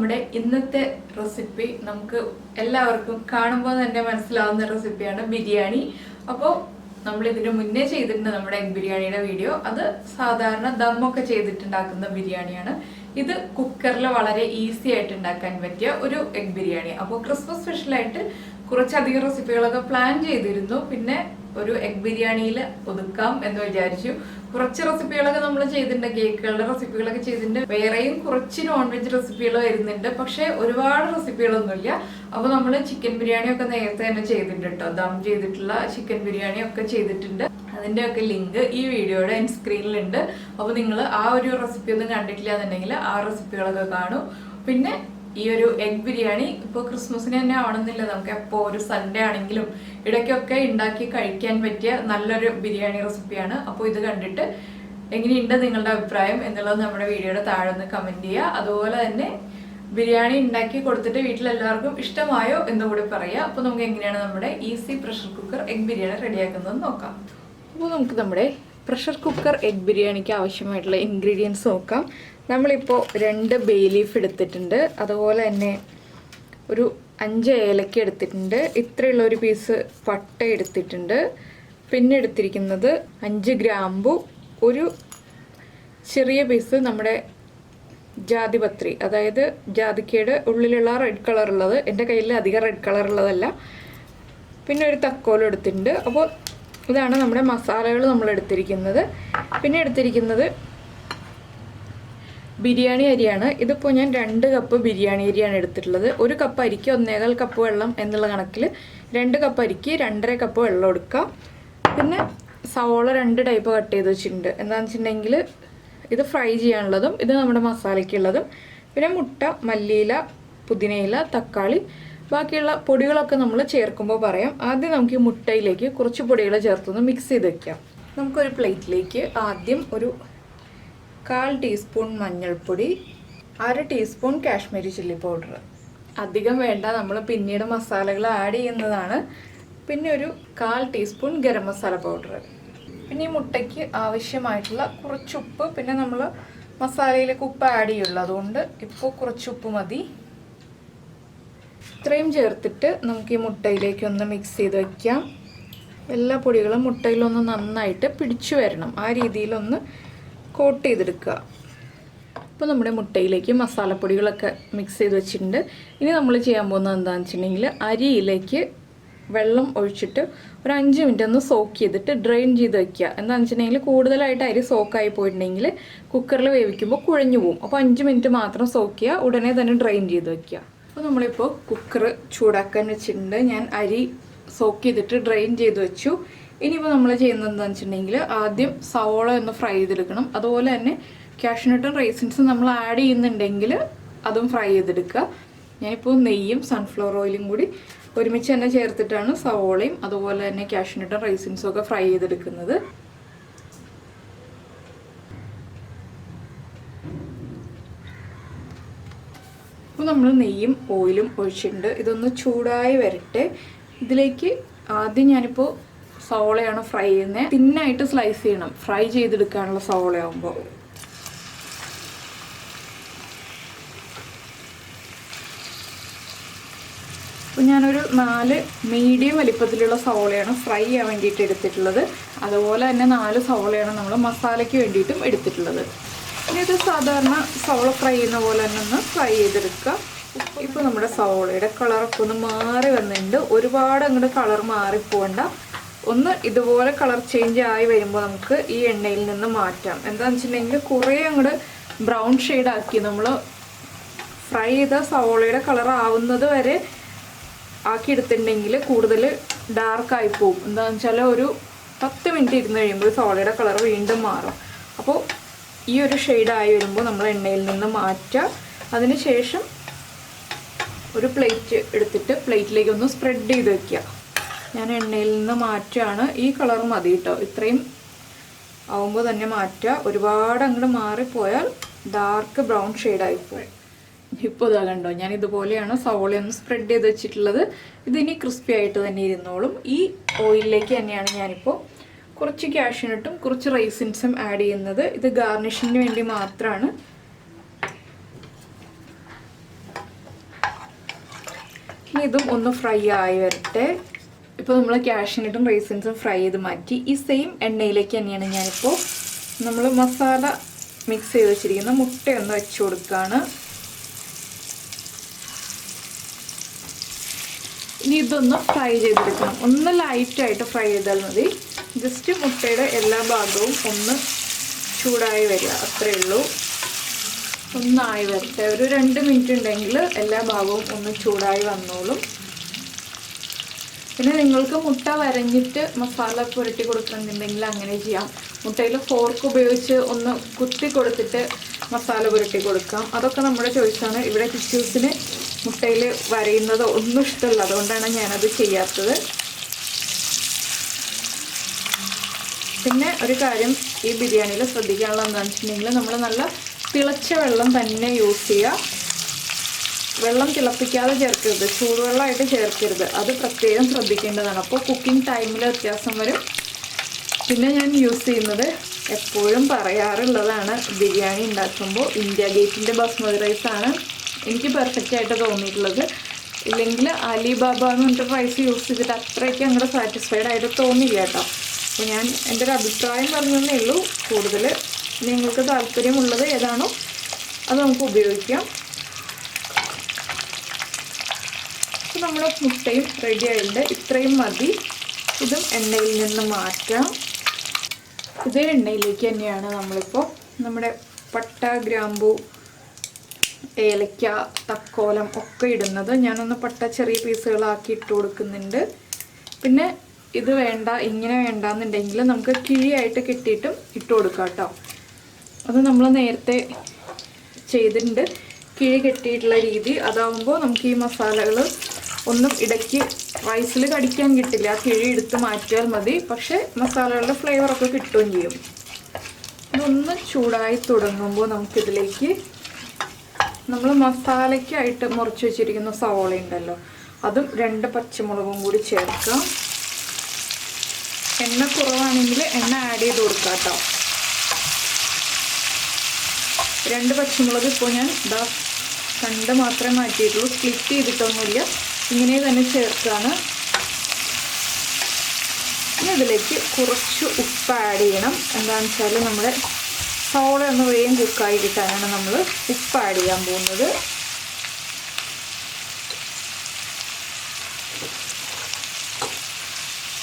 നമ്മുടെ ഇന്നത്തെ റെസിപ്പി നമുക്ക് എല്ലാവർക്കും കാണുമ്പോൾ തന്നെ മനസ്സിലാവുന്ന റെസിപ്പിയാണ് ബിരിയാണി. അപ്പോൾ നമ്മൾ ഇതിന് മുന്നേ ചെയ്തിട്ടുണ്ട് നമ്മുടെ എഗ് ബിരിയാണിയുടെ വീഡിയോ. അത് സാധാരണ ദമ്മൊക്കെ ചെയ്തിട്ടുണ്ടാക്കുന്ന ബിരിയാണിയാണ്. ഇത് കുക്കറിൽ വളരെ ഈസി ആയിട്ട് ഉണ്ടാക്കാൻ പറ്റിയ ഒരു എഗ് ബിരിയാണി. അപ്പോൾ ക്രിസ്മസ് സ്പെഷ്യലായിട്ട് കുറച്ചധികം റെസിപ്പികളൊക്കെ പ്ലാൻ ചെയ്തിരുന്നു. പിന്നെ ഒരു എഗ് ബിരിയാണിയിൽ ഒതുക്കാം എന്ന് വിചാരിച്ചു. കുറച്ച് റെസിപ്പികളൊക്കെ നമ്മൾ ചെയ്തിട്ടുണ്ട്, കേക്കുകളുടെ റെസിപ്പികളൊക്കെ ചെയ്തിട്ടുണ്ട്. വേറെയും കുറച്ച് നോൺ വെജ് റെസിപ്പികൾ വരുന്നുണ്ട്, പക്ഷെ ഒരുപാട് റെസിപ്പികളൊന്നുമില്ല. അപ്പോൾ നമ്മൾ ചിക്കൻ ബിരിയാണി ഒക്കെ നേരത്തെ തന്നെ ചെയ്തിട്ടുണ്ട് കേട്ടോ. ദം ചെയ്തിട്ടുള്ള ചിക്കൻ ബിരിയാണി ഒക്കെ ചെയ്തിട്ടുണ്ട്. അതിൻ്റെ ഒക്കെ ലിങ്ക് ഈ വീഡിയോയുടെ എൻഡ് സ്ക്രീനിലുണ്ട്. അപ്പോൾ നിങ്ങൾ ആ ഒരു റെസിപ്പി ഒന്നും കണ്ടിട്ടില്ല എന്നുണ്ടെങ്കിൽ ആ റെസിപ്പികളൊക്കെ കാണും. പിന്നെ ഈ ഒരു എഗ് ബിരിയാണി ഇപ്പോൾ ക്രിസ്മസിന് തന്നെ ആവണമെന്നില്ല, നമുക്ക് എപ്പോൾ ഒരു സൺഡേ ആണെങ്കിലും ഇടയ്ക്കൊക്കെ ഉണ്ടാക്കി കഴിക്കാൻ പറ്റിയ നല്ലൊരു ബിരിയാണി റെസിപ്പിയാണ്. അപ്പോൾ ഇത് കണ്ടിട്ട് എങ്ങനെയുണ്ട് നിങ്ങളുടെ അഭിപ്രായം എന്നുള്ളത് നമ്മുടെ വീഡിയോയുടെ താഴെ ഒന്ന് കമൻറ്റ് ചെയ്യുക. അതുപോലെ തന്നെ ബിരിയാണി ഉണ്ടാക്കി കൊടുത്തിട്ട് വീട്ടിലെല്ലാവർക്കും ഇഷ്ടമായോ എന്ന് കൂടി പറയുക. അപ്പോൾ നമുക്ക് എങ്ങനെയാണ് നമ്മുടെ easy pressure cooker egg biryani റെഡിയാക്കുന്നത് നോക്കാം. അപ്പോൾ നമുക്ക് നമ്മുടെ പ്രഷർ കുക്കർ എഗ് ബിരിയാണിക്ക് ആവശ്യമായിട്ടുള്ള ഇൻഗ്രീഡിയൻസ് നോക്കാം. നമ്മളിപ്പോൾ 2 ബേ ലീഫ് എടുത്തിട്ടുണ്ട്, അതുപോലെ തന്നെ ഒരു 5 ഏലക്ക എടുത്തിട്ടുണ്ട്, ഇത്രയുള്ള ഒരു പീസ് പട്ട എടുത്തിട്ടുണ്ട്, പിന്നെ എടുത്തിരിക്കുന്നത് 5 ഗ്രാമ്പു, ഒരു ചെറിയ പീസ് നമ്മുടെ ജാതിപത്രി, അതായത് ജാതിക്കയുടെ ഉള്ളിലുള്ള റെഡ് കളറുള്ളത്. എൻ്റെ കയ്യിൽ അധികം റെഡ് കളറുള്ളതല്ല. പിന്നെ ഒരു തക്കോലം എടുത്തിട്ടുണ്ട്. അപ്പോൾ ഇതാണ് നമ്മുടെ മസാലകൾ നമ്മൾ എടുത്തിരിക്കുന്നത്. പിന്നെ എടുത്തിരിക്കുന്നത് ബിരിയാണി അരിയാണ്. ഇതിപ്പോൾ ഞാൻ 2 കപ്പ് ബിരിയാണി അരിയാണ് എടുത്തിട്ടുള്ളത്. 1 കപ്പ് അരിക്ക് 1.25 കപ്പ് വെള്ളം എന്നുള്ള കണക്കിൽ 2 കപ്പ് അരിക്ക് 2.5 കപ്പ് വെള്ളം എടുക്കാം. പിന്നെ സവോള 2 ടൈപ്പ് കട്ട് ചെയ്ത് വെച്ചിട്ടുണ്ട്. എന്താണെന്ന് വെച്ചിട്ടുണ്ടെങ്കിൽ ഇത് ഫ്രൈ ചെയ്യാനുള്ളതും ഇത് നമ്മുടെ മസാലയ്ക്കുള്ളതും. പിന്നെ മുട്ട, മല്ലിയില, പുതിനയില, തക്കാളി, ബാക്കിയുള്ള പൊടികളൊക്കെ നമ്മൾ ചേർക്കുമ്പോൾ പറയാം. ആദ്യം നമുക്ക് ഈ മുട്ടയിലേക്ക് കുറച്ച് പൊടികൾ ചേർത്തൊന്ന് മിക്സ് ചെയ്ത് വെക്കാം. നമുക്കൊരു പ്ലേറ്റിലേക്ക് ആദ്യം ഒരു 1/4 ടീസ്പൂൺ മഞ്ഞൾപ്പൊടി, 1/2 ടീസ്പൂൺ കാശ്മീരി ചില്ലി പൗഡർ, അധികം വേണ്ട, നമ്മൾ പിന്നീട് മസാലകൾ ആഡ് ചെയ്യുന്നതാണ്. പിന്നെ ഒരു 1/4 ടീസ്പൂൺ ഗരം മസാല പൗഡർ. പിന്നെ ഈ മുട്ടയ്ക്ക് ആവശ്യമായിട്ടുള്ള കുറച്ച് ഉപ്പ്. പിന്നെ നമ്മൾ മസാലയിലേക്ക് ഉപ്പ് ആഡ് ചെയ്യുള്ളൂ, അതുകൊണ്ട് ഇപ്പോൾ കുറച്ച് ഉപ്പ് മതി. ഇത്രയും ചേർത്തിട്ട് നമുക്ക് ഈ മുട്ടയിലേക്ക് ഒന്ന് മിക്സ് ചെയ്ത് വയ്ക്കാം. എല്ലാ പൊടികളും മുട്ടയിലൊന്ന് നന്നായിട്ട് പിടിച്ചു വരണം, ആ രീതിയിലൊന്ന് കോട്ട് ചെയ്തെടുക്കുക. അപ്പോൾ നമ്മുടെ മുട്ടയിലേക്ക് മസാലപ്പൊടികളൊക്കെ മിക്സ് ചെയ്ത് വെച്ചിട്ടുണ്ട്. ഇനി നമ്മൾ ചെയ്യാൻ പോകുന്നത് എന്താണെന്ന് വെച്ചിട്ടുണ്ടെങ്കിൽ അരിയിലേക്ക് വെള്ളം ഒഴിച്ചിട്ട് ഒരു 5 മിനിറ്റ് ഒന്ന് സോക്ക് ചെയ്തിട്ട് ഡ്രെയിൻ ചെയ്ത് വയ്ക്കുക. എന്താണെന്ന് വെച്ചിട്ടുണ്ടെങ്കിൽ കൂടുതലായിട്ട് അരി സോക്കായി പോയിട്ടുണ്ടെങ്കിൽ കുക്കറിൽ വേവിക്കുമ്പോൾ കുഴഞ്ഞു പോകും. അപ്പോൾ 5 മിനിറ്റ് മാത്രം സോക്ക് ചെയ്യുക, ഉടനെ തന്നെ ഡ്രെയിൻ ചെയ്ത് വയ്ക്കുക. അപ്പോൾ നമ്മളിപ്പോൾ കുക്കർ ചൂടാക്കാൻ വെച്ചിട്ടുണ്ട്. ഞാൻ അരി സോക്ക് ചെയ്തിട്ട് ഡ്രെയിൻ ചെയ്ത് വെച്ചു. ഇനിയിപ്പോൾ നമ്മൾ ചെയ്യുന്നത് എന്താണെന്ന് വെച്ചിട്ടുണ്ടെങ്കിൽ ആദ്യം സവോള ഒന്ന് ഫ്രൈ ചെയ്തെടുക്കണം. അതുപോലെ തന്നെ കാഷ്യൂ നട്ടും റൈസിൻസും നമ്മൾ ആഡ് ചെയ്യുന്നുണ്ടെങ്കിൽ അതും ഫ്രൈ ചെയ്തെടുക്കുക. ഞാനിപ്പോൾ നെയ്യും സൺഫ്ലവർ ഓയിലും കൂടി ഒരുമിച്ച് തന്നെ ചേർത്തിട്ടാണ് സവോളയും അതുപോലെ തന്നെ കാഷ്യൂ നട്ടും റൈസിൻസും ഒക്കെ ഫ്രൈ ചെയ്തെടുക്കുന്നത്. അപ്പോൾ നമ്മൾ നെയ്യും ഓയിലും ഒഴിച്ചിട്ടുണ്ട്. ഇതൊന്ന് ചൂടായി വരട്ടെ. ഇതിലേക്ക് ആദ്യം ഞാനിപ്പോൾ സവോളയാണ് ഫ്രൈ ചെയ്യുന്നത്. തിന്നായിട്ട് സ്ലൈസ് ചെയ്യണം, ഫ്രൈ ചെയ്തെടുക്കാനുള്ള സവോളയാകുമ്പോൾ. അപ്പോൾ ഞാനൊരു 4 മീഡിയം വലിപ്പത്തിലുള്ള സവോളയാണ് ഫ്രൈ ചെയ്യാൻ വേണ്ടിയിട്ട് എടുത്തിട്ടുള്ളത്. അതുപോലെ തന്നെ 4 സവോളയാണ് നമ്മൾ മസാലയ്ക്ക് വേണ്ടിയിട്ടും എടുത്തിട്ടുള്ളത്. ഇനി ഇത് സാധാരണ സവോള ഫ്രൈ ചെയ്യുന്ന പോലെ തന്നെ ഒന്ന് ഫ്രൈ ചെയ്തെടുക്കുക. ഇപ്പോൾ നമ്മുടെ സവോളയുടെ കളറൊക്കെ ഒന്ന് മാറി വന്നിട്ടുണ്ട്. ഒരുപാട് അങ്ങോട്ട് കളർ മാറിപ്പോകണ്ട, ഒന്ന് ഇതുപോലെ കളർ ചേഞ്ച് ആയി വരുമ്പോൾ നമുക്ക് ഈ എണ്ണയിൽ നിന്ന് മാറ്റാം. എന്താണെന്ന് വെച്ചിട്ടുണ്ടെങ്കിൽ കുറേ അങ്ങോട്ട് ബ്രൗൺ ഷെയ്ഡാക്കി നമ്മൾ ഫ്രൈ ചെയ്ത സവോളയുടെ കളർ ആവുന്നത് വരെ ആക്കി എടുത്തിട്ടുണ്ടെങ്കിൽ കൂടുതൽ ഡാർക്കായി പോകും. എന്താണെന്ന് വെച്ചാൽ ഒരു 10 മിനിറ്റ് ഇരുന്ന് കഴിയുമ്പോൾ സവോളയുടെ കളർ വീണ്ടും മാറും. അപ്പോൾ ഈ ഒരു ഷെയ്ഡായി വരുമ്പോൾ നമ്മൾ എണ്ണയിൽ നിന്ന് മാറ്റുക. അതിന് ശേഷം ഒരു പ്ലേറ്റ് എടുത്തിട്ട് പ്ലേറ്റിലേക്ക് ഒന്ന് സ്പ്രെഡ് ചെയ്ത് വയ്ക്കുക. ഞാൻ എണ്ണയിൽ നിന്ന് മാറ്റുകയാണ്. ഈ കളർ മതി കേട്ടോ, ഇത്രയും ആവുമ്പോൾ തന്നെ മാറ്റുക. ഒരുപാട് അങ്ങോട്ട് മാറിപ്പോയാൽ ഡാർക്ക് ബ്രൗൺ ഷെയ്ഡായിപ്പോയി. ഇപ്പോൾ ഇതാ കണ്ടോ, ഞാൻ ഇതുപോലെയാണ് സവോളയൊന്ന് സ്പ്രെഡ് ചെയ്ത് വെച്ചിട്ടുള്ളത്. ഇതിനി ക്രിസ്പി ആയിട്ട് തന്നെ ഇരുന്നോളും. ഈ ഓയിലിലേക്ക് തന്നെയാണ് ഞാനിപ്പോൾ കുറച്ച് കാഷ്യൂ നട്ടും കുറച്ച് റൈസിൻസും ആഡ് ചെയ്യുന്നത്. ഇത് ഗാർണിഷിന് വേണ്ടി മാത്രമാണ്. ഇതും ഒന്ന് ഫ്രൈ ആയി വരട്ടെ. ഇപ്പോൾ നമ്മൾ കാഷ്യൂനട്ടും റൈസിൻസും ഫ്രൈ ചെയ്ത് മാറ്റി. ഈ സെയിം എണ്ണയിലേക്ക് തന്നെയാണ് ഞാനിപ്പോൾ നമ്മൾ മസാല മിക്സ് ചെയ്ത് വെച്ചിരിക്കുന്ന മുട്ടയൊന്ന് വെച്ച് കൊടുക്കുകയാണ്. ഇനി ഇതൊന്ന് ഫ്രൈ ചെയ്തെടുക്കണം. ഒന്ന് ലൈറ്റായിട്ട് ഫ്രൈ ചെയ്താൽ മതി. ജസ്റ്റ് മുട്ടയുടെ എല്ലാ ഭാഗവും ഒന്ന് ചൂടായി വരിക, അത്രയേ ഉള്ളൂ. ഒന്നായി വരട്ടെ. ഒരു 2 മിനിറ്റ് ഉണ്ടെങ്കിൽ എല്ലാ ഭാഗവും ഒന്ന് ചൂടായി വന്നോളും. പിന്നെ നിങ്ങൾക്ക് മുട്ട വരഞ്ഞിട്ട് മസാല പുരട്ടി കൊടുക്കുന്നുണ്ടെങ്കിൽ അങ്ങനെ ചെയ്യാം. മുട്ടയിൽ ഫോർക്ക് ഉപയോഗിച്ച് ഒന്ന് കുത്തി കൊടുത്തിട്ട് മസാല പുരട്ടി കൊടുക്കാം. അതൊക്കെ നമ്മുടെ ചോയ്സാണ്. ഇവിടെ കിച്ചൂസിന് മുട്ടയിൽ വരയുന്നത് ഒന്നും ഇഷ്ടമല്ല, അതുകൊണ്ടാണ് ഞാനത് ചെയ്യാത്തത്. പിന്നെ ഒരു കാര്യം ഈ ബിരിയാണിയിൽ ശ്രദ്ധിക്കാനുള്ളത് എന്താണെന്ന് വെച്ചിട്ടുണ്ടെങ്കിൽ നമ്മൾ നല്ല തിളച്ച വെള്ളം തന്നെ യൂസ് ചെയ്യുക. വെള്ളം തിളപ്പിക്കാതെ ചേർക്കരുത്, ചൂടുവെള്ളമായിട്ട് ചേർക്കരുത്. അത് പ്രത്യേകം ശ്രദ്ധിക്കേണ്ടതാണ്. അപ്പോൾ കുക്കിംഗ് ടൈമിൽ വ്യത്യാസം വരും. പിന്നെ ഞാൻ യൂസ് ചെയ്യുന്നത് എപ്പോഴും പറയാറുള്ളതാണ്, ബിരിയാണി ഉണ്ടാക്കുമ്പോൾ ഇന്ത്യ ഗേറ്റിൻ്റെ ബസ്മതി റൈസാണ് എനിക്ക് പെർഫെക്റ്റ് ആയിട്ട് തോന്നിയിട്ടുള്ളത്. ഇല്ലെങ്കിൽ അലിബാബ എന്ന് പറഞ്ഞിട്ട് റൈസ് യൂസ് ചെയ്തിട്ട് അത്രയ്ക്ക് അങ്ങോട്ട് സാറ്റിസ്ഫൈഡ് ആയിട്ട് തോന്നില്ല കേട്ടോ. അപ്പോൾ ഞാൻ എൻ്റെ ഒരു അഭിപ്രായം പറഞ്ഞതേ ഉള്ളൂ. കൂടുതൽ നിങ്ങൾക്ക് താല്പര്യമുള്ളത് ഏതാണോ അത് നമുക്ക് ഉപയോഗിക്കാം. അപ്പോൾ നമ്മുടെ മുട്ടയും റെഡി ആയിട്ടുണ്ട്. ഇത്രയും മതി. ഇതും എണ്ണയിൽ നിന്ന് മാറ്റാം. ഇതേ എണ്ണയിലേക്ക് തന്നെയാണ് നമ്മളിപ്പോൾ നമ്മുടെ പട്ട, ഗ്രാമ്പൂ, ഏലക്ക, തക്കോലം ഒക്കെ ഇടുന്നത്. ഞാനൊന്ന് പട്ട ചെറിയ പീസുകളാക്കി ഇട്ട് കൊടുക്കുന്നുണ്ട്. പിന്നെ ഇത് വേണ്ട, ഇങ്ങനെ വേണ്ടാന്നുണ്ടെങ്കിൽ നമുക്ക് കിഴിയായിട്ട് കിട്ടിയിട്ടും ഇട്ട് കൊടുക്കാം കേട്ടോ. അത് നമ്മൾ നേരത്തെ ചെയ്തിട്ടുണ്ട്, കിഴി കെട്ടിയിട്ടുള്ള രീതി. അതാവുമ്പോൾ നമുക്ക് ഈ മസാലകൾ ഒന്നും ഇടയ്ക്ക് റൈസിൽ കടിക്കാൻ കിട്ടില്ല. കിഴി എടുത്ത് മാറ്റിയാൽ മതി. പക്ഷേ മസാലകളുടെ ഫ്ലേവറൊക്കെ കിട്ടുകയും ചെയ്യും. ഇതൊന്ന് ചൂടായി തുടങ്ങുമ്പോൾ നമുക്കിതിലേക്ക് നമ്മൾ മസാലയ്ക്കായിട്ട് മുറിച്ച് വെച്ചിരിക്കുന്ന സവോള ഉണ്ടല്ലോ, അതും 2 പച്ചമുളകും കൂടി ചേർക്കാം. എണ്ണ കുറവാണെങ്കിൽ എണ്ണ ആഡ് ചെയ്ത് കൊടുക്കാം കേട്ടോ. 2 പച്ചമുളക് ഇപ്പോൾ ഞാൻ കണ്ട് മാത്രമേ മാറ്റിയിട്ടുള്ളൂ, സ്പ്ലിറ്റ് ചെയ്തിട്ടൊന്നുമില്ല. ഇങ്ങനെ തന്നെ ചേർക്കാണ്. ഇനി ഇതിലേക്ക് കുറച്ച് ഉപ്പ് ആഡ് ചെയ്യണം. എന്താണെന്ന് വെച്ചാൽ നമ്മുടെ സവോള ഒന്ന് വേഗം കുക്കായി കിട്ടാനാണ് നമ്മൾ ഉപ്പ് ആഡ് ചെയ്യാൻ പോകുന്നത്.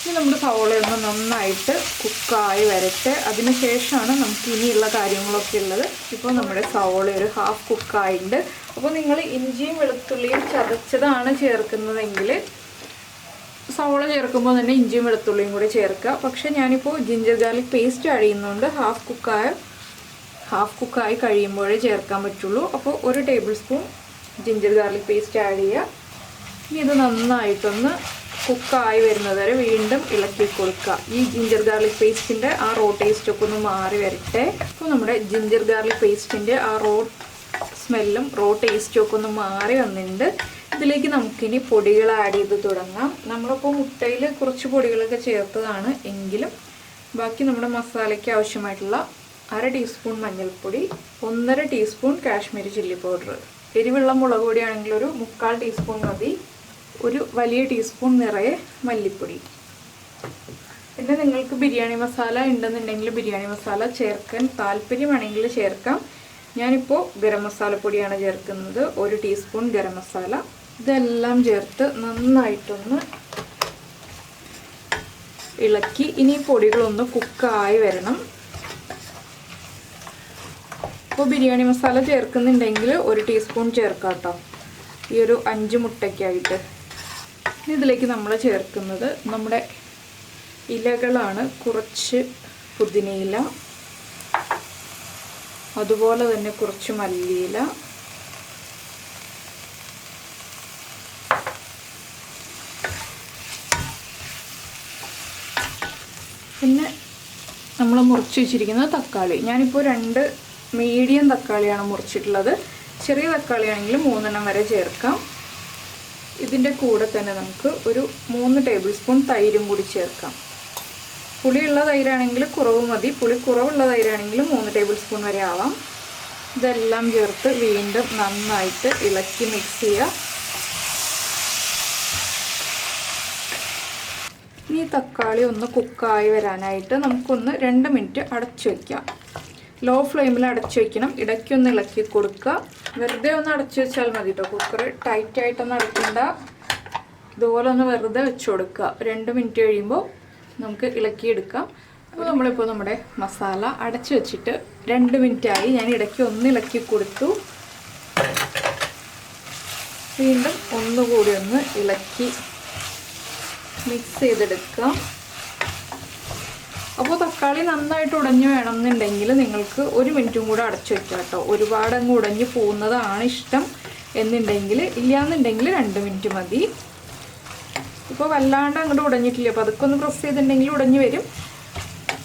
ഇനി നമ്മുടെ സവോളയൊന്ന് നന്നായിട്ട് കുക്കായി വരട്ടെ. അതിന് ശേഷമാണ് നമുക്ക് ഇനിയുള്ള കാര്യങ്ങളൊക്കെ ഉള്ളത്. ഇപ്പോൾ നമ്മുടെ സവോള ഒരു ഹാഫ് കുക്കായിട്ടുണ്ട്. അപ്പോൾ നിങ്ങൾ ഇഞ്ചിയും വെളുത്തുള്ളിയും ചതച്ചതാണ് ചേർക്കുന്നതെങ്കിൽ സവോള ചേർക്കുമ്പോൾ തന്നെ ഇഞ്ചിയും വെളുത്തുള്ളിയും കൂടി ചേർക്കുക. പക്ഷേ ഞാനിപ്പോൾ ജിഞ്ചർ ഗാർലിക് പേസ്റ്റ് ആഡ് ചെയ്യുന്നതുകൊണ്ട് ഹാഫ് കുക്കായി കഴിയുമ്പോഴേ ചേർക്കാൻ പറ്റുള്ളൂ. അപ്പോൾ 1 table spoon ginger garlic paste add ചെയ്യുക. ഇനി ഇത് നന്നായിട്ടൊന്ന് കുക്കായി വരുന്നത് വരെ വീണ്ടും ഇളക്കി കൊടുക്കുക. ഈ ജിഞ്ചർ ഗാർലിക് പേസ്റ്റിൻ്റെ ആ റോ ടേസ്റ്റൊക്കെ ഒന്ന് മാറി വരട്ടെ. അപ്പോൾ നമ്മുടെ ജിഞ്ചർ ഗാർലിക് പേസ്റ്റിൻ്റെ ആ റോ സ്മെല്ലും റോ ടേസ്റ്റും ഒക്കെ ഒന്ന് മാറി വന്നിട്ടുണ്ട്. ഇതിലേക്ക് നമുക്കിനി പൊടികൾ ആഡ് ചെയ്ത് തുടങ്ങാം. നമ്മളിപ്പോൾ മുട്ടയിൽ കുറച്ച് പൊടികളൊക്കെ ചേർത്തതാണ്, എങ്കിലും ബാക്കി നമ്മുടെ മസാലയ്ക്ക് ആവശ്യമായിട്ടുള്ള 1/2 ടീസ്പൂൺ മഞ്ഞൾപ്പൊടി, 1.5 ടീസ്പൂൺ കാശ്മീരി ചില്ലി പൗഡർ, എരിവുള്ള മുളക് പൊടിയാണെങ്കിൽ ഒരു 3/4 ടീസ്പൂൺ മതി, ഒരു വലിയ ടീസ്പൂൺ നിറയെ മല്ലിപ്പൊടി. പിന്നെ നിങ്ങൾക്ക് ബിരിയാണി മസാല ഉണ്ടെന്നുണ്ടെങ്കിൽ ബിരിയാണി മസാല ചേർക്കാൻ താല്പര്യമാണെങ്കിൽ ചേർക്കാം. ഞാനിപ്പോൾ ഗരം മസാലപ്പൊടിയാണ് ചേർക്കുന്നത്, 1 ടീസ്പൂൺ ഗരം മസാല. ഇതെല്ലാം ചേർത്ത് നന്നായിട്ടൊന്ന് ഇളക്കി ഇനി പൊടികളൊന്ന് കുക്കായി വരണം. ഇപ്പോൾ ബിരിയാണി മസാല ചേർക്കുന്നുണ്ടെങ്കിൽ 1 ടീസ്പൂൺ ചേർക്കാം കേട്ടോ, ഈ ഒരു 5 മുട്ടയ്ക്കായിട്ട്. ഇതിലേക്ക് നമ്മൾ ചേർക്കുന്നത് നമ്മുടെ ഇലകളാണ്. കുറച്ച് പുതിനയില, അതുപോലെ തന്നെ കുറച്ച് മല്ലിയില, പിന്നെ നമ്മൾ മുറിച്ച് വെച്ചിരിക്കുന്നത് തക്കാളി. ഞാനിപ്പോൾ 2 മീഡിയം തക്കാളിയാണ് മുറിച്ചിട്ടുള്ളത്. ചെറിയ തക്കാളിയാണെങ്കിൽ 3 വരെ ചേർക്കാം. ഇതിൻ്റെ കൂടെ തന്നെ നമുക്ക് ഒരു 3 ടേബിൾ സ്പൂൺ തൈരും കൂടി ചേർക്കാം. പുളിയുള്ള തൈരാണെങ്കിൽ കുറവ് മതി, പുളി കുറവുള്ള തൈരാണെങ്കിൽ 3 ടേബിൾ സ്പൂൺ വരെ ആവാം. ഇതെല്ലാം ചേർത്ത് വീണ്ടും നന്നായിട്ട് ഇളക്കി മിക്സ് ചെയ്യുക. ഈ തക്കാളി ഒന്ന് കുക്കായി വരാനായിട്ട് നമുക്കൊന്ന് 2 മിനിറ്റ് അടച്ചു വയ്ക്കാം. ലോ ഫ്ലെയിമിൽ അടച്ചു വയ്ക്കണം. ഇടയ്ക്കൊന്ന് ഇളക്കി കൊടുക്കുക. വെറുതെ ഒന്ന് അടച്ചു വെച്ചാൽ മതി കേട്ടോ. കുക്കർ ടൈറ്റായിട്ടൊന്നും അടയ്ക്കണ്ട. ഇതുപോലെ ഒന്ന് വെറുതെ വെച്ച് കൊടുക്കുക. 2 മിനിറ്റ് കഴിയുമ്പോൾ നമുക്ക് ഇളക്കിയെടുക്കാം. അപ്പോൾ നമ്മളിപ്പോൾ നമ്മുടെ മസാല അടച്ചു വെച്ചിട്ട് 2 മിനിറ്റായി. ഞാൻ ഇടയ്ക്ക് ഒന്ന് ഇളക്കി കൊടുത്തു. വീണ്ടും ഒന്നുകൂടി ഒന്ന് ഇളക്കി മിക്സ് ചെയ്തെടുക്കാം. അപ്പോൾ തക്കാളി നന്നായിട്ട് ഉടഞ്ഞു വേണമെന്നുണ്ടെങ്കിൽ നിങ്ങൾക്ക് 1 മിനിറ്റും കൂടെ അടച്ചു വെക്കാം കേട്ടോ. ഒരുപാട് അങ്ങ് ഉടഞ്ഞു പോകുന്നതാണ് ഇഷ്ടം എന്നുണ്ടെങ്കിൽ, ഇല്ലയെന്നുണ്ടെങ്കിൽ 2 മിനിറ്റ് മതി. ഇപ്പോൾ വല്ലാണ്ട് അങ്ങോട്ട് ഉടഞ്ഞിട്ടില്ല. അപ്പോൾ അതൊക്കെ ഒന്ന് പ്രസ് ചെയ്തിട്ടുണ്ടെങ്കിൽ ഉടഞ്ഞു വരും.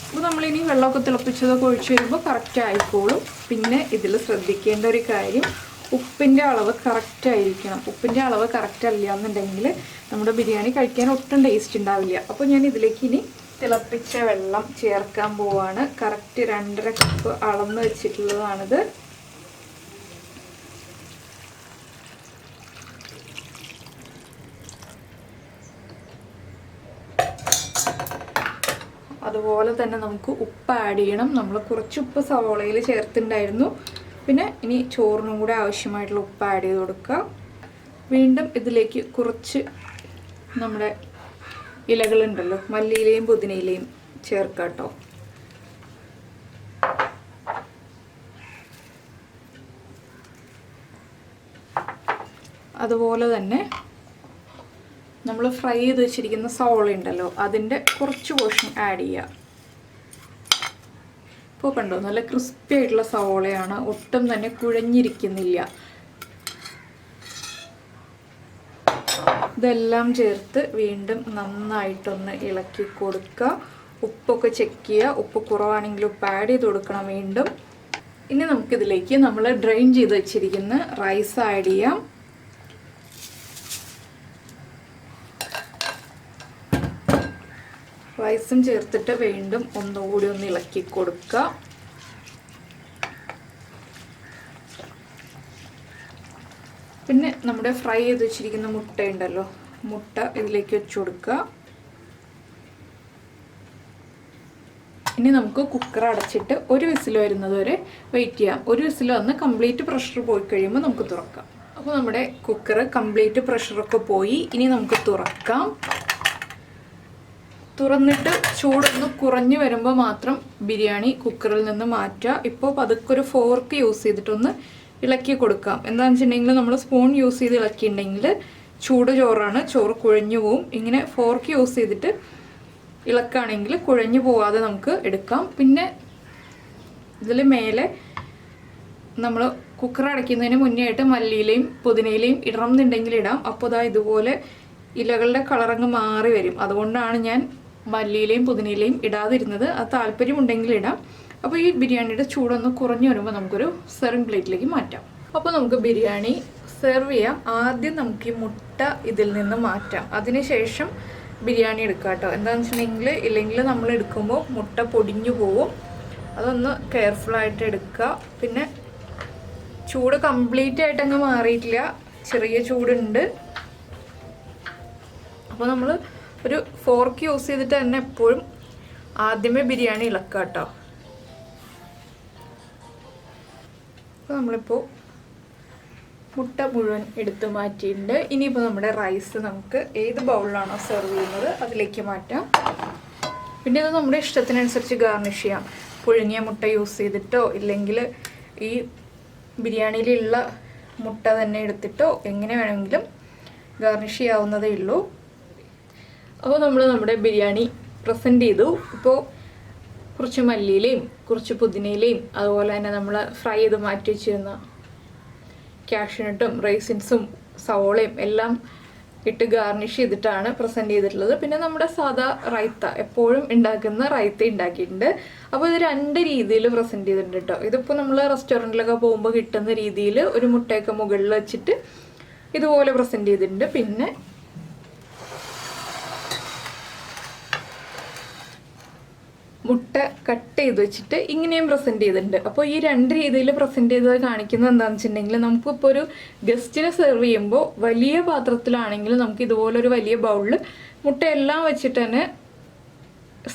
അപ്പോൾ നമ്മളിനി വെള്ളമൊക്കെ തിളപ്പിച്ചതൊക്കെ ഒഴിച്ച് വരുമ്പോൾ കറക്റ്റ് ആയിക്കോളും. പിന്നെ ഇതിൽ ശ്രദ്ധിക്കേണ്ട ഒരു കാര്യം, ഉപ്പിൻ്റെ അളവ് കറക്റ്റ് ആയിരിക്കണം. ഉപ്പിൻ്റെ അളവ് കറക്റ്റ് അല്ല എന്നുണ്ടെങ്കിൽ നമ്മുടെ ബിരിയാണി കഴിക്കാൻ ഒട്ടും ടേസ്റ്റ് ഉണ്ടാവില്ല. അപ്പോൾ ഞാൻ ഇതിലേക്ക് ഇനി തിളപ്പിച്ച വെള്ളം ചേർക്കാൻ പോവാണ്. കറക്റ്റ് 2.5 കപ്പ് അളന്ന് വെച്ചിട്ടുള്ളതാണിത്. അതുപോലെ തന്നെ നമുക്ക് ഉപ്പ് ആഡ് ചെയ്യണം. നമ്മൾ കുറച്ച് ഉപ്പ് സവോളയിൽ ചേർത്തിട്ടുണ്ടായിരുന്നു. പിന്നെ ഇനി ചോറിനും കൂടെ ആവശ്യമായിട്ടുള്ള ഉപ്പ് ആഡ് ചെയ്ത് കൊടുക്കുക. വീണ്ടും ഇതിലേക്ക് കുറച്ച് നമ്മുടെ ഇലകളുണ്ടല്ലോ, മല്ലിയിലയും പുതിനയിലയും ചേർക്കാം കേട്ടോ. അതുപോലെ തന്നെ നമ്മൾ ഫ്രൈ ചെയ്ത് വെച്ചിരിക്കുന്ന സവോള ഉണ്ടല്ലോ, അതിൻ്റെ കുറച്ച് പോർഷൻ ആഡ് ചെയ്യുക. ഇപ്പോൾ കണ്ടോ, നല്ല ക്രിസ്പി ആയിട്ടുള്ള സവോളയാണ്. ഒട്ടും തന്നെ കുഴഞ്ഞിരിക്കുന്നില്ല. ഇതെല്ലാം ചേർത്ത് വീണ്ടും നന്നായിട്ടൊന്ന് ഇളക്കി കൊടുക്കുക. ഉപ്പൊക്കെ ചെക്ക് ചെയ്യുക. ഉപ്പ് കുറവാണെങ്കിൽ ഉപ്പ് ആഡ് ചെയ്ത് കൊടുക്കണം വീണ്ടും. ഇനി നമുക്കിതിലേക്ക് നമ്മൾ ഡ്രെയിൻ ചെയ്ത് വെച്ചിരിക്കുന്ന റൈസ് ആഡ് ചെയ്യാം. റൈസും ചേർത്തിട്ട് വീണ്ടും ഒന്നുകൂടി ഒന്ന് ഇളക്കി കൊടുക്കുക. പിന്നെ നമ്മുടെ ഫ്രൈ ചെയ്ത് വെച്ചിരിക്കുന്ന മുട്ട ഉണ്ടല്ലോ, മുട്ട ഇതിലേക്ക് വെച്ച് കൊടുക്കുക. ഇനി നമുക്ക് കുക്കർ അടച്ചിട്ട് 1 വിസിൽ വരുന്നത് വരെ വെയിറ്റ് ചെയ്യാം. 1 വിസിൽ വന്ന് കംപ്ലീറ്റ് പ്രഷർ പോയി കഴിയുമ്പോൾ നമുക്ക് തുറക്കാം. അപ്പോൾ നമ്മുടെ കുക്കർ കംപ്ലീറ്റ് പ്രഷറൊക്കെ പോയി. ഇനി നമുക്ക് തുറക്കാം. തുറന്നിട്ട് ചൂടൊന്ന് കുറഞ്ഞു വരുമ്പോൾ മാത്രം ബിരിയാണി കുക്കറിൽ നിന്ന് മാറ്റുക. ഇപ്പോൾ പതുക്കെ ഒരു ഫോർക്ക് യൂസ് ചെയ്തിട്ടൊന്ന് ഇളക്കി കൊടുക്കാം. എന്താണെന്ന് വെച്ചിട്ടുണ്ടെങ്കിൽ നമ്മൾ സ്പൂൺ യൂസ് ചെയ്ത് ഇളക്കിയിട്ടുണ്ടെങ്കിൽ ചൂട് ചോറാണ്, ചോറ് കുഴഞ്ഞു പോവും. ഇങ്ങനെ ഫോർക്ക് യൂസ് ചെയ്തിട്ട് ഇളക്കുകയാണെങ്കിൽ കുഴഞ്ഞു പോവാതെ നമുക്ക് എടുക്കാം. പിന്നെ ഇതിൽ മേലെ നമ്മൾ കുക്കർ അടയ്ക്കുന്നതിന് മുന്നേ ആയിട്ട് മല്ലിയിലയും പുതിനയിലയും ഇടണം എന്നുണ്ടെങ്കിൽ ഇടാം. അപ്പോൾ ഇതാ ഇതുപോലെ ഇലകളുടെ കളറങ്ങ് മാറി വരും. അതുകൊണ്ടാണ് ഞാൻ മല്ലിയിലയും പുതിനയിലയും ഇടാതിരുന്നത്. അത് താല്പര്യമുണ്ടെങ്കിൽ ഇടാം. അപ്പോൾ ഈ ബിരിയാണിയുടെ ചൂടൊന്ന് കുറഞ്ഞു വരുമ്പോൾ നമുക്കൊരു സെർവിങ് പ്ലേറ്റിലേക്ക് മാറ്റാം. അപ്പോൾ നമുക്ക് ബിരിയാണി സെർവ് ചെയ്യാം. ആദ്യം നമുക്ക് ഈ മുട്ട ഇതിൽ നിന്ന് മാറ്റാം. അതിനുശേഷം ബിരിയാണി എടുക്കാം കേട്ടോ. എന്താണെന്ന് വെച്ചിട്ടുണ്ടെങ്കിൽ ഇല്ലെങ്കിൽ നമ്മൾ എടുക്കുമ്പോൾ മുട്ട പൊടിഞ്ഞു പോവും. അതൊന്ന് കെയർഫുള്ളായിട്ട് എടുക്കുക. പിന്നെ ചൂട് കംപ്ലീറ്റ് ആയിട്ടങ്ങ് മാറിയിട്ടില്ല, ചെറിയ ചൂടുണ്ട്. അപ്പോൾ നമ്മൾ ഒരു ഫോർക്ക് യൂസ് ചെയ്തിട്ട് തന്നെ എപ്പോഴും ആദ്യമേ ബിരിയാണി ഇളക്കുക കേട്ടോ. അപ്പോൾ നമ്മളിപ്പോൾ മുട്ട മുഴുവൻ എടുത്ത് മാറ്റിയിട്ടുണ്ട്. ഇനിയിപ്പോൾ നമ്മുടെ റൈസ് നമുക്ക് ഏത് ബൗളിലാണോ സെർവ് ചെയ്യുന്നത് അതിലേക്ക് മാറ്റാം. പിന്നെ ഇത് നമ്മുടെ ഇഷ്ടത്തിനനുസരിച്ച് ഗാർണിഷ് ചെയ്യാം. പുഴുങ്ങിയ മുട്ട യൂസ് ചെയ്തിട്ടോ ഇല്ലെങ്കിൽ ഈ ബിരിയാണിയിലുള്ള മുട്ട തന്നെ എടുത്തിട്ടോ എങ്ങനെ വേണമെങ്കിലും ഗാർണിഷ് ചെയ്യാവുന്നതേ ഉള്ളൂ. അപ്പോൾ നമ്മൾ നമ്മുടെ ബിരിയാണി പ്രസൻറ്റ് ചെയ്തു. ഇപ്പോൾ കുറച്ച് മല്ലിയിലയും കുറച്ച് പുതിനയിലയും അതുപോലെ തന്നെ നമ്മൾ ഫ്രൈ ചെയ്ത് മാറ്റി വെച്ചിരുന്ന കാഷ്യൂനട്ടും റൈസിൻസും സവോളയും എല്ലാം ഇട്ട് ഗാർണിഷ് ചെയ്തിട്ടാണ് പ്രസൻറ്റ് ചെയ്തിട്ടുള്ളത്. പിന്നെ നമ്മുടെ സാധാ റൈത്ത, എപ്പോഴും ഉണ്ടാക്കുന്ന റൈത്ത ഉണ്ടാക്കിയിട്ടുണ്ട്. അപ്പോൾ ഇത് 2 രീതിയിൽ പ്രസൻറ്റ് ചെയ്തിട്ടുണ്ട് കേട്ടോ. ഇതിപ്പോൾ നമ്മൾ റെസ്റ്റോറൻറ്റിലൊക്കെ പോകുമ്പോൾ കിട്ടുന്ന രീതിയിൽ ഒരു മുട്ടയൊക്കെ മുകളിൽ വെച്ചിട്ട് ഇതുപോലെ പ്രസൻറ്റ് ചെയ്തിട്ടുണ്ട്. പിന്നെ മുട്ട കട്ട് ചെയ്ത് വെച്ചിട്ട് ഇങ്ങനെയും പ്രസൻറ്റ് ചെയ്തിട്ടുണ്ട്. അപ്പോൾ ഈ 2 രീതിയിൽ പ്രസൻറ്റ് ചെയ്തത് കാണിക്കുന്നത് എന്താണെന്ന് വെച്ചിട്ടുണ്ടെങ്കിൽ നമുക്കിപ്പോൾ ഒരു ഗസ്റ്റിനെ സെർവ് ചെയ്യുമ്പോൾ വലിയ പാത്രത്തിലാണെങ്കിൽ നമുക്ക് ഇതുപോലൊരു വലിയ ബൗളിൽ മുട്ടയെല്ലാം വെച്ചിട്ട് തന്നെ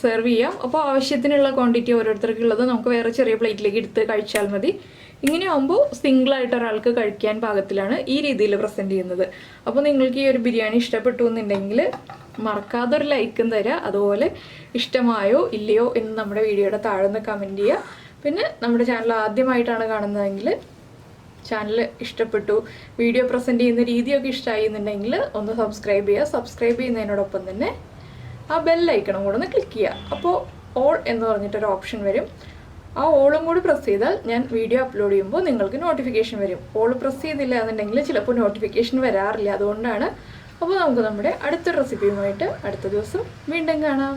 സെർവ് ചെയ്യാം. അപ്പോൾ ആവശ്യത്തിനുള്ള ക്വാണ്ടിറ്റി ഓരോരുത്തർക്കുള്ളത് നമുക്ക് വേറെ ചെറിയ പ്ലേറ്റിലേക്ക് എടുത്ത് കഴിച്ചാൽ മതി. ഇങ്ങനെയാകുമ്പോൾ സിംഗിളായിട്ട് ഒരാൾക്ക് കഴിക്കാൻ പാകത്തിലാണ് ഈ രീതിയിൽ പ്രസൻറ്റ് ചെയ്യുന്നത്. അപ്പോൾ നിങ്ങൾക്ക് ഈ ഒരു ബിരിയാണി ഇഷ്ടപ്പെട്ടു എന്നുണ്ടെങ്കിൽ മറക്കാതെ ഒരു ലൈക്കും തരിക. അതുപോലെ ഇഷ്ടമായോ ഇല്ലയോ എന്ന് നമ്മുടെ വീഡിയോയുടെ താഴെ നിന്ന് കമൻറ്റ് ചെയ്യുക. പിന്നെ നമ്മുടെ ചാനൽ ആദ്യമായിട്ടാണ് കാണുന്നതെങ്കിൽ ചാനൽ ഇഷ്ടപ്പെട്ടു, വീഡിയോ പ്രസൻറ്റ് ചെയ്യുന്ന രീതിയൊക്കെ ഇഷ്ടമായി എന്നുണ്ടെങ്കിൽ ഒന്ന് സബ്സ്ക്രൈബ് ചെയ്യുക. സബ്സ്ക്രൈബ് ചെയ്യുന്നതിനോടൊപ്പം തന്നെ ആ ബെല്ലൈക്കണം കൂടെ ഒന്ന് ക്ലിക്ക് ചെയ്യുക. അപ്പോൾ ഓൾ എന്ന് പറഞ്ഞിട്ടൊരു ഓപ്ഷൻ വരും. ആ ഓളും കൂടി പ്രസ് ചെയ്താൽ ഞാൻ വീഡിയോ അപ്ലോഡ് ചെയ്യുമ്പോൾ നിങ്ങൾക്ക് നോട്ടിഫിക്കേഷൻ വരും. ഓൾ പ്രസ് ചെയ്തില്ല എന്നുണ്ടെങ്കിൽ ചിലപ്പോൾ നോട്ടിഫിക്കേഷൻ വരാറില്ല. അതുകൊണ്ടാണ്. അപ്പോൾ നമുക്ക് നമ്മുടെ അടുത്ത റെസിപ്പിയുമായിട്ട് അടുത്ത ദിവസം വീണ്ടും കാണാം.